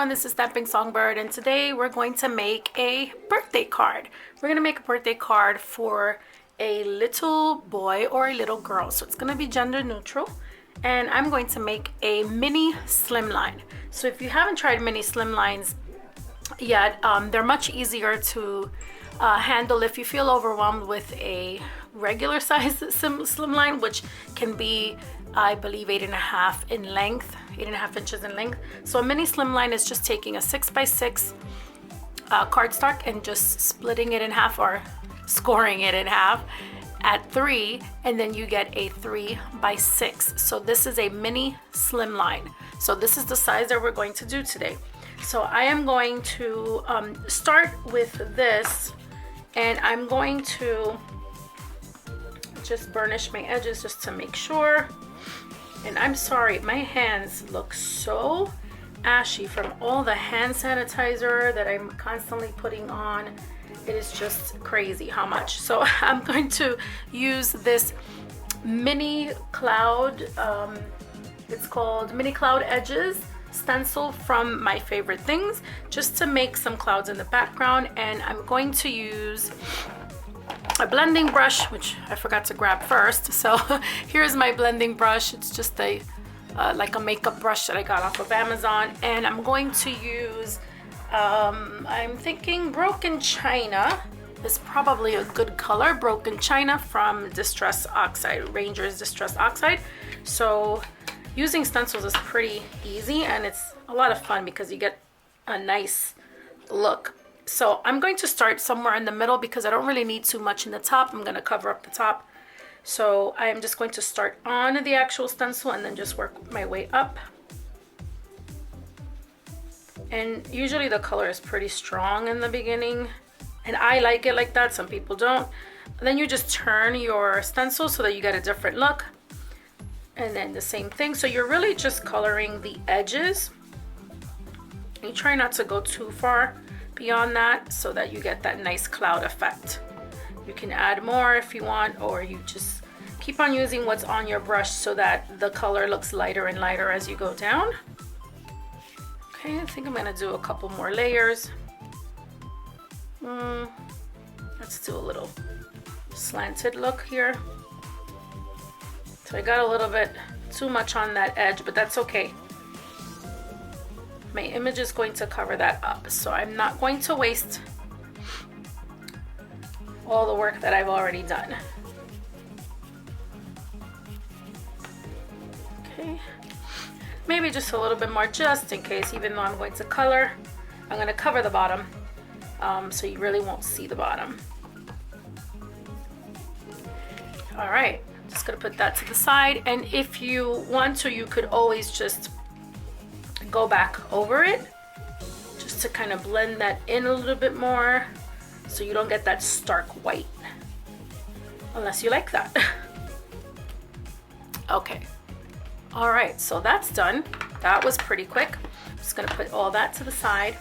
everyone, this is Stamping Songbird, and today we're going to make a birthday card. We're going to make a birthday card for a little boy or a little girl, so it's going to be gender neutral, and I'm going to make a mini slimline. So if you haven't tried mini slimlines yet, they're much easier to handle if you feel overwhelmed with a regular size slimline, which can be, I believe, 8.5 in length, 8.5 inches in length. So a mini slimline is just taking a 6x6 cardstock and just splitting it in half, or scoring it in half at 3, and then you get a 3x6. So this is a mini slimline. So this is the size that we're going to do today. So I am going to start with this, and I'm going to just burnish my edges just to make sure. And I'm sorry, my hands look so ashy from all the hand sanitizer that I'm constantly putting on. It is just crazy how much. So I'm going to use this mini cloud, it's called Mini Cloud Edges stencil from My Favorite Things, just to make some clouds in the background. And I'm going to use a blending brush, which I forgot to grab first. So here's my blending brush. It's just a like a makeup brush that I got off of Amazon, and I'm going to use I'm thinking Broken China is probably a good color. Broken China from Distress Oxide, Ranger's Distress Oxide. So using stencils is pretty easy, and it's a lot of fun because you get a nice look. So I'm going to start somewhere in the middle because I don't really need too much in the top. I'm going to cover up the top. So I'm just going to start on the actual stencil and then just work my way up. And usually the color is pretty strong in the beginning, and I like it like that. Some people don't. And then you just turn your stencil so that you get a different look. And then the same thing. So you're really just coloring the edges. You try not to go too far beyond that so that you get that nice cloud effect. You can add more if you want, or you just keep on using what's on your brush so that the color looks lighter and lighter as you go down. Okay, I think I'm gonna do a couple more layers. Let's do a little slanted look here. So I got a little bit too much on that edge, but that's okay. My image is going to cover that up, so I'm not going to waste all the work that I've already done. Okay, maybe just a little bit more just in case, even though I'm going to color. I'm going to cover the bottom, so you really won't see the bottom. All right, just going to put that to the side, and if you want to, you could always just go back over it just to kind of blend that in a little bit more so you don't get that stark white, unless you like that. Okay, all right, so that's done. That was pretty quick. I'm just gonna put all that to the side,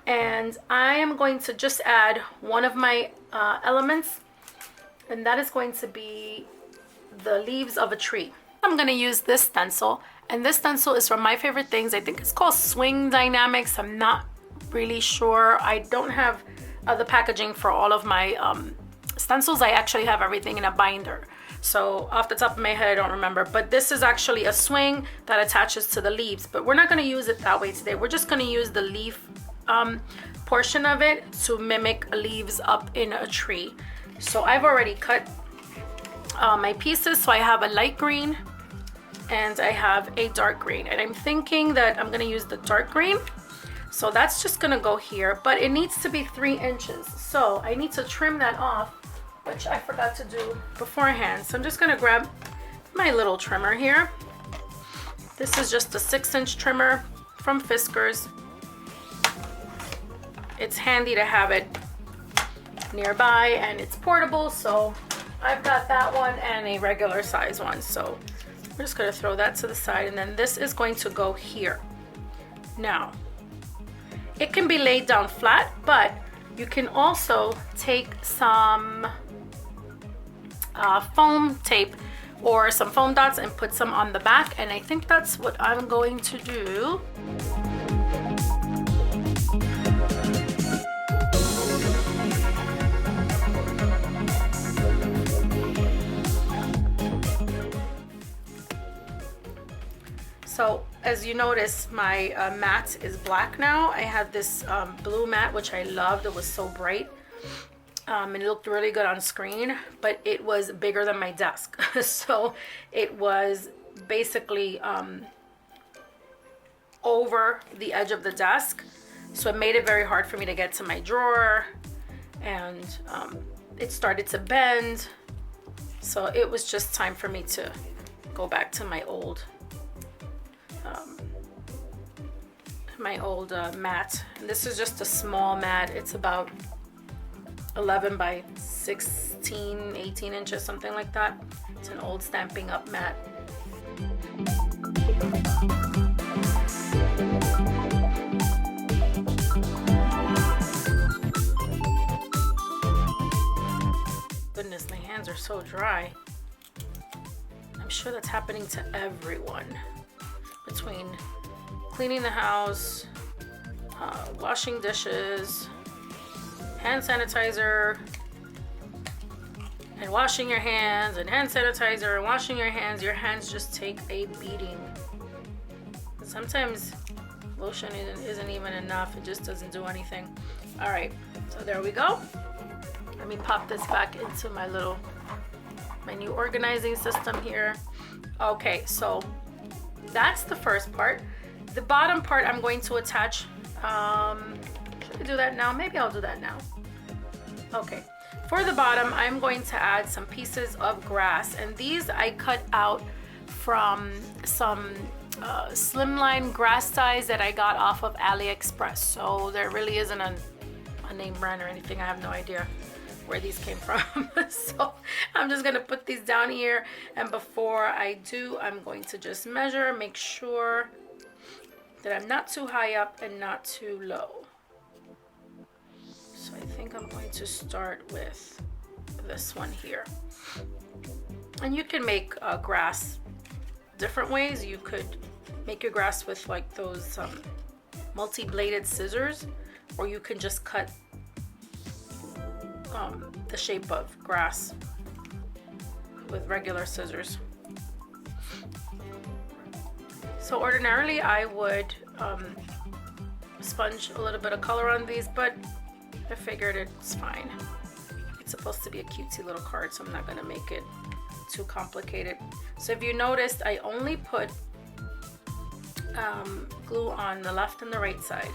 and I am going to just add one of my elements, and that is going to be the leaves of a tree. I'm gonna use this stencil, and this stencil is from My Favorite Things. I think it's called Swing Dynamics. I'm not really sure. I don't have the packaging for all of my stencils. I actually have everything in a binder. So off the top of my head, I don't remember. But this is actually a swing that attaches to the leaves. But we're not gonna use it that way today. We're just gonna use the leaf portion of it to mimic leaves up in a tree. So I've already cut my pieces. So I have a light green, and I have a dark green, and I'm thinking that I'm gonna use the dark green. So that's just gonna go here, but it needs to be 3 inches. So I need to trim that off, which I forgot to do beforehand. So I'm just gonna grab my little trimmer here. This is just a 6-inch trimmer from Fiskars. It's handy to have it nearby, and it's portable. So I've got that one and a regular size one. So we're just gonna throw that to the side, and then this is going to go here. Now, it can be laid down flat, but you can also take some foam tape or some foam dots and put some on the back, and I think that's what I'm going to do. So as you notice, my mat is black now. I had this blue mat, which I loved. It was so bright. And it looked really good on screen, but it was bigger than my desk. So it was basically over the edge of the desk. So it made it very hard for me to get to my drawer, and it started to bend. So it was just time for me to go back to my old mat. And this is just a small mat. It's about 11 by 16, 18 inches, something like that. It's an old Stampin' Up mat. Goodness, my hands are so dry. I'm sure that's happening to everyone. Between cleaning the house, washing dishes, hand sanitizer, and washing your hands, and hand sanitizer and washing your hands just take a beating. Sometimes lotion isn't even enough. It just doesn't do anything. All right, so there we go. Let me pop this back into my new organizing system here. Okay, so that's the first part. The bottom part I'm going to attach. Should I do that now? Maybe I'll do that now. Okay, for the bottom, I'm going to add some pieces of grass, and these I cut out from some Slimline Grass ties that I got off of Allí Express. So there really isn't a name brand or anything. I have no idea where these came from. So I'm just gonna put these down here, and before I do, I'm going to just measure, make sure that I'm not too high up and not too low. So I think I'm going to start with this one here. And you can make grass different ways. You could make your grass with like those multi-bladed scissors, or you can just cut the shape of grass with regular scissors. So ordinarily I would sponge a little bit of color on these, but I figured it's fine. It's supposed to be a cutesy little card, so I'm not gonna make it too complicated. So if you noticed, I only put glue on the left and the right side.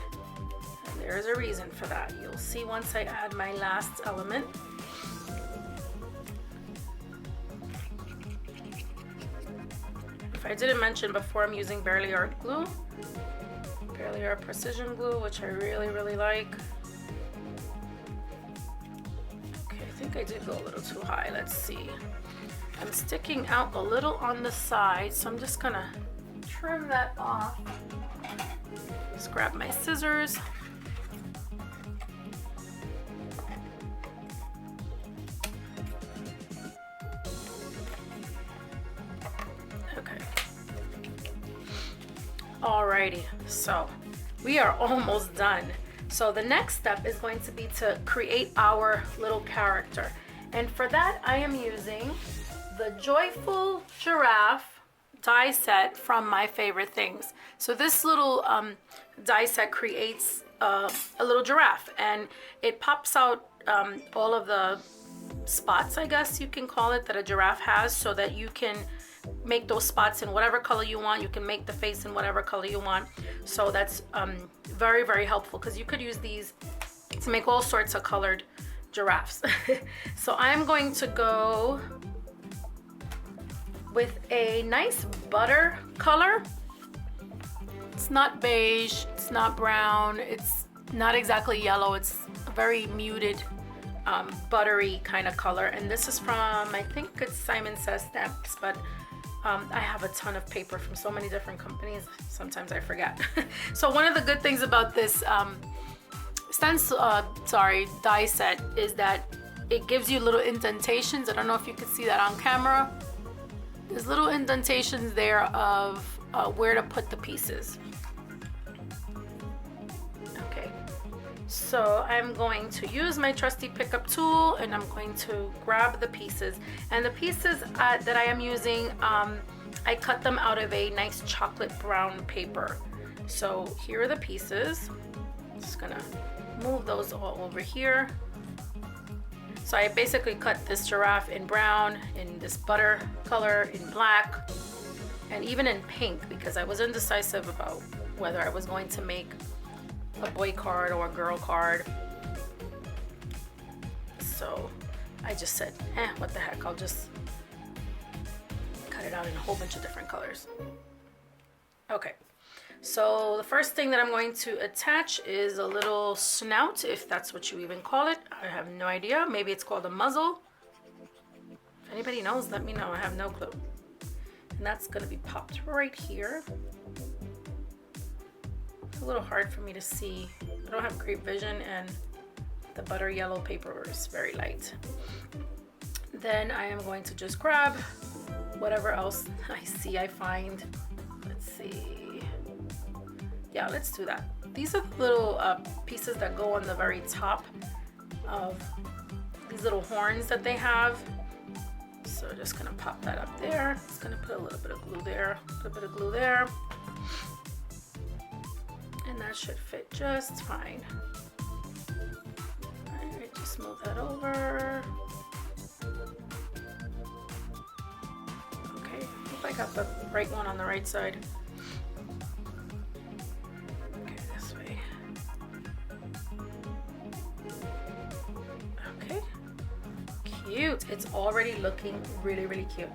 And there is a reason for that. You'll see once I add my last element. If I didn't mention before, I'm using Barely Art glue. Barely Art Precision glue, which I really like. Okay, I think I did go a little too high. Let's see. I'm sticking out a little on the side, so I'm just gonna trim that off. Just grab my scissors. Okay. Alrighty, so we are almost done. So the next step is going to be to create our little character. And for that, I am using the Joyful Giraffe die set from My Favorite Things. So this little die set creates a little giraffe, and it pops out all of the spots, I guess you can call it, that a giraffe has, so that you can make those spots in whatever color you want. You can make the face in whatever color you want. So that's very helpful, because you could use these to make all sorts of colored giraffes. So I'm going to go with a nice butter color. It's not beige, it's not brown, it's not exactly yellow, it's a very muted buttery kind of color. And this is from, I think it's Simon Says Stamps, but I have a ton of paper from so many different companies, sometimes I forget. So one of the good things about this die set is that it gives you little indentations. I don't know if you can see that on camera. There's little indentations there of where to put the pieces. Okay, so I'm going to use my trusty pickup tool, and I'm going to grab the pieces. And the pieces that I am using, I cut them out of a nice chocolate brown paper. So here are the pieces. Just gonna move those all over here. So I basically cut this giraffe in brown, in this butter color, in black, and even in pink, because I was indecisive about whether I was going to make a boy card or a girl card. So I just said, what the heck, I'll just cut it out in a whole bunch of different colors. Okay, so the first thing that I'm going to attach is a little snout, if that's what you even call it. I have no idea. Maybe it's called a muzzle. If anybody knows, let me know. I have no clue. And that's going to be popped right here. It's a little hard for me to see. I don't have great vision, and the butter yellow paper is very light. Then I am going to just grab whatever else I find. Let's see. Yeah, let's do that. These are the little pieces that go on the very top of these little horns that they have. So just gonna pop that up there. Just gonna put a little bit of glue there, a little bit of glue there. And that should fit just fine. All right, just move that over. Okay, I hope I got the right one on the right side. Okay, this way. Okay, cute. It's already looking really, really cute.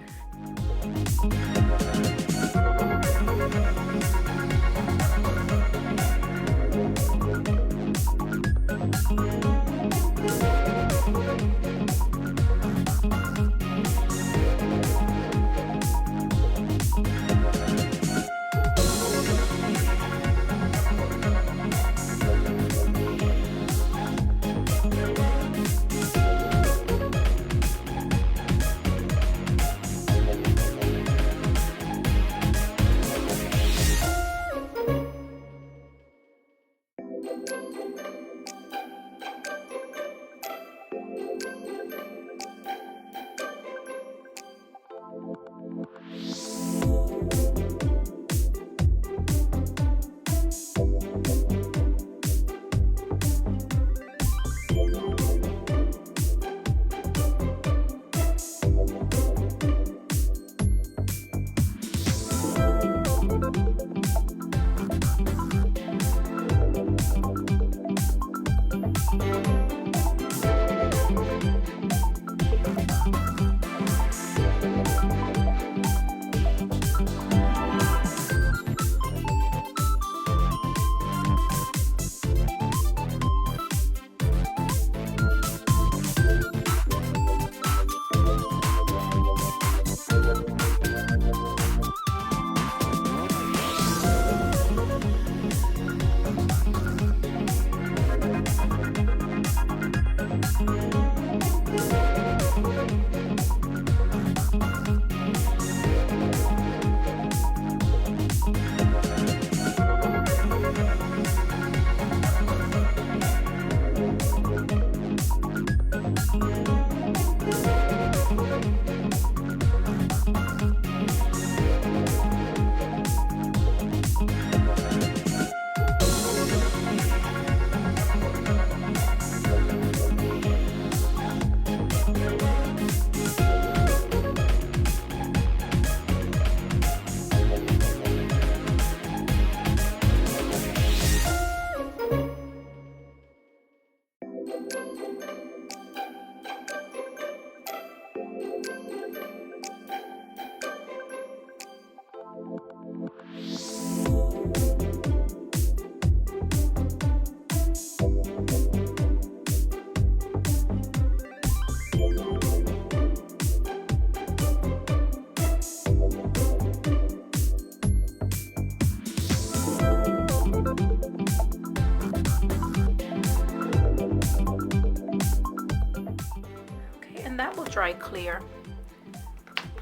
Dry clear.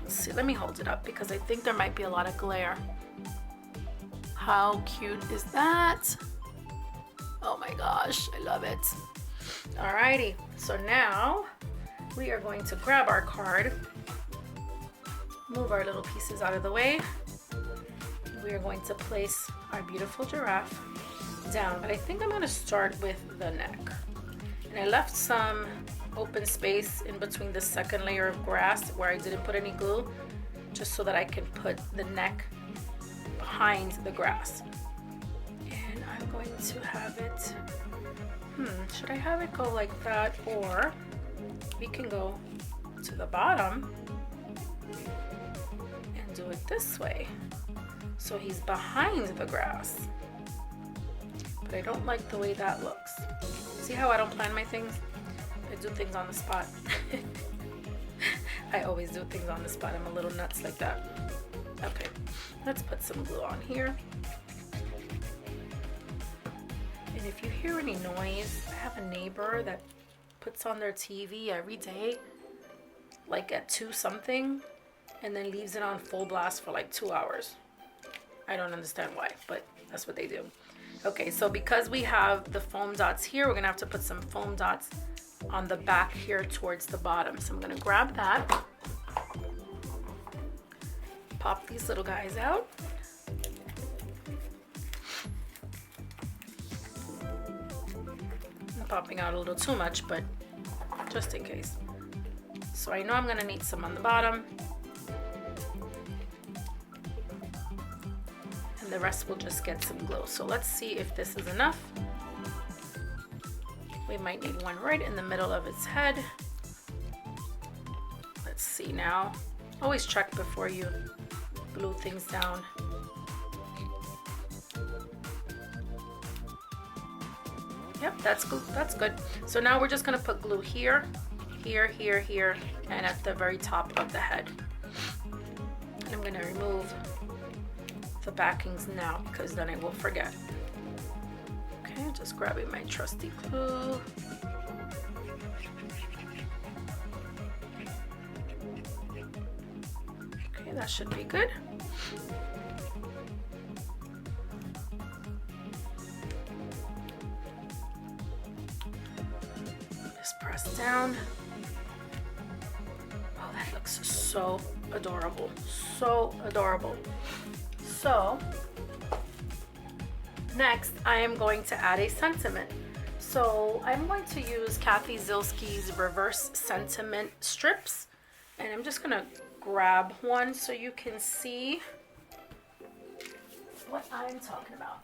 Let's see, let me hold it up because I think there might be a lot of glare. How cute is that? Oh my gosh, I love it. Alrighty, so now we are going to grab our card, move move our little pieces out of the way. We are going to place our beautiful giraffe down, but I think I'm going to start with the neck. And I left some open space in between the second layer of grass where I didn't put any glue, just so that I can put the neck behind the grass. And I'm going to have it, should I have it go like that, or we can go to the bottom and do it this way. So he's behind the grass. But I don't like the way that looks. See how I don't plan my things? I do things on the spot. I always do things on the spot. I'm a little nuts like that. Okay, let's put some glue on here. And if you hear any noise, I have a neighbor that puts on their TV every day, like at 2 something, and then leaves it on full blast for like 2 hours. I don't understand why, but that's what they do. Okay, so because we have the foam dots here, we're gonna have to put some foam dots on the back here towards the bottom. So I'm gonna grab that, pop these little guys out. I'm popping out a little too much, but just in case. So I know I'm gonna need some on the bottom. The rest will just get some glue. So let's see if this is enough. We might need one right in the middle of its head. Let's see now. Always check before you glue things down. Yep, that's good. That's good. So now we're just gonna put glue here, here, here, here, and at the very top of the head. And I'm gonna remove the backings now because then I will forget. Okay, just grabbing my trusty glue. Okay, that should be good. Just press down. Oh, that looks so adorable. So adorable. So next I am going to add a sentiment. So I'm going to use Kathy Zilski's reverse sentiment strips, and I'm just gonna grab one so you can see what I'm talking about.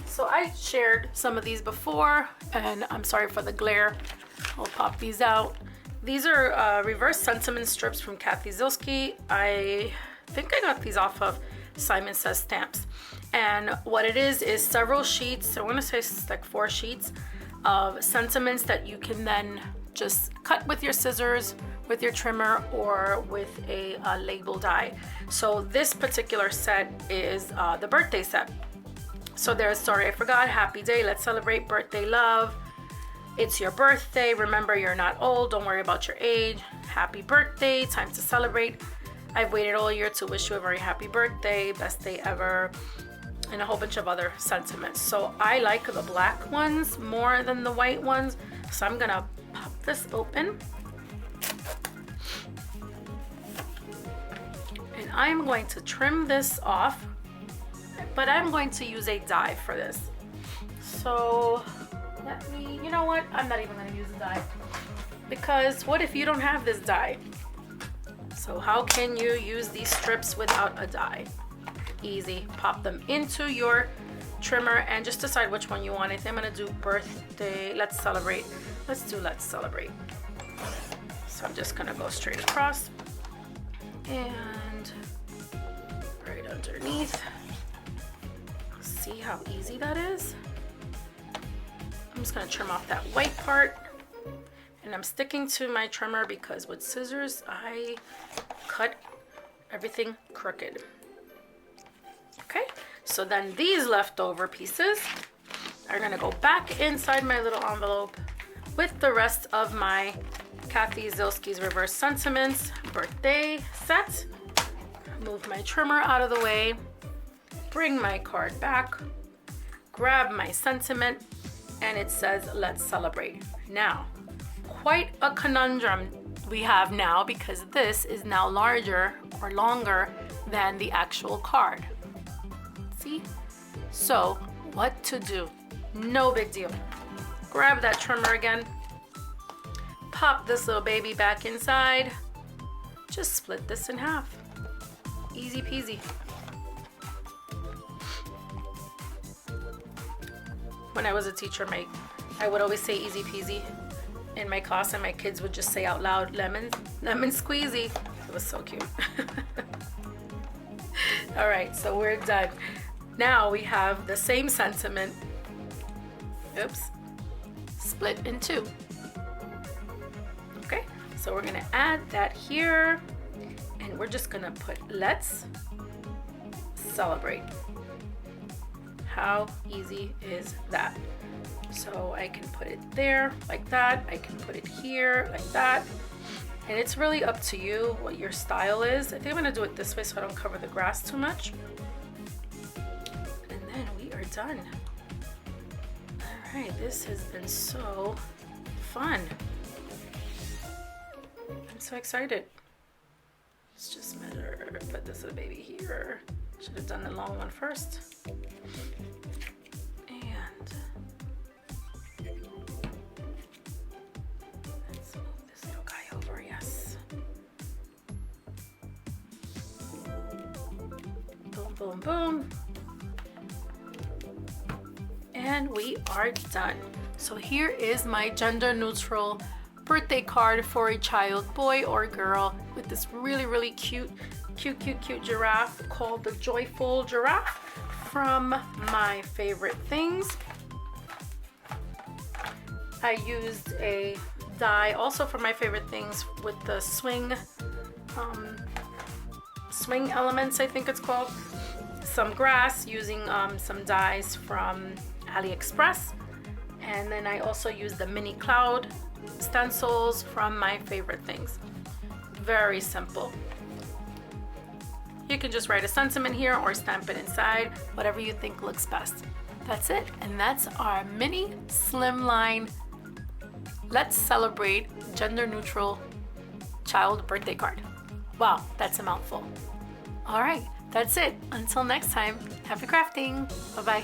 So I shared some of these before, and I'm sorry for the glare. I'll pop these out. These are reverse sentiment strips from Kathy Zilski. I think I got these off of Simon Says Stamps. And what it is several sheets, I want to say it's like 4 sheets of sentiments that you can then just cut with your scissors, with your trimmer, or with a label die. So this particular set is the birthday set. So there's Sorry I Forgot, Happy Day, Let's Celebrate, Birthday Love, It's Your Birthday, Remember You're Not Old, Don't Worry About Your Age, Happy Birthday, Time to Celebrate, I've Waited All Year to Wish You a Very Happy Birthday, Best Day Ever, and a whole bunch of other sentiments. So I like the black ones more than the white ones. So I'm gonna pop this open. And I'm going to trim this off, but I'm going to use a die for this. So let me, you know what? I'm not even gonna use a die, because what if you don't have this die? So how can you use these strips without a die? Easy. Pop them into your trimmer and just decide which one you want. I think I'm gonna do birthday, let's celebrate. Let's do let's celebrate. So I'm just gonna go straight across and right underneath. See how easy that is? I'm just gonna trim off that white part, and I'm sticking to my trimmer because with scissors I cut everything crooked. Okay, so then these leftover pieces are gonna go back inside my little envelope with the rest of my Kathy Zilski's Reverse Sentiments birthday set. Move my trimmer out of the way, bring my card back, grab my sentiment, and it says let's celebrate. Now, quite a conundrum we have now because this is now larger or longer than the actual card. See? So what to do? No big deal. Grab that trimmer again. Pop this little baby back inside. Just split this in half. Easy peasy. When I was a teacher, I would always say easy peasy in my class, and my kids would just say out loud, lemon squeezy. It was so cute. All right, so we're done. Now we have the same sentiment. Oops. Split in two. Okay, so we're gonna add that here, and we're just gonna put let's celebrate. How easy is that? So I can put it there like that. I can put it here like that. And it's really up to you what your style is. I think I'm gonna do it this way so I don't cover the grass too much. And then we are done. All right, this has been so fun. I'm so excited. Let's just measure, put this little baby here. Should have done the long one first. And let's move this little guy over, yes. Boom, boom, boom. And we are done. So here is my gender neutral birthday card for a child, boy or girl, with this really cute giraffe called the Joyful Giraffe from My Favorite Things. I used a die also from My Favorite Things with the swing elements, I think it's called. Some grass using some dies from Allí Express. And then I also used the mini cloud stencils from My Favorite Things. Very simple. You can just write a sentiment here or stamp it inside, whatever you think looks best. That's it, and that's our mini Slimline Let's Celebrate Gender Neutral Child Birthday Card. Wow, that's a mouthful. All right, that's it. Until next time, happy crafting. Bye-bye.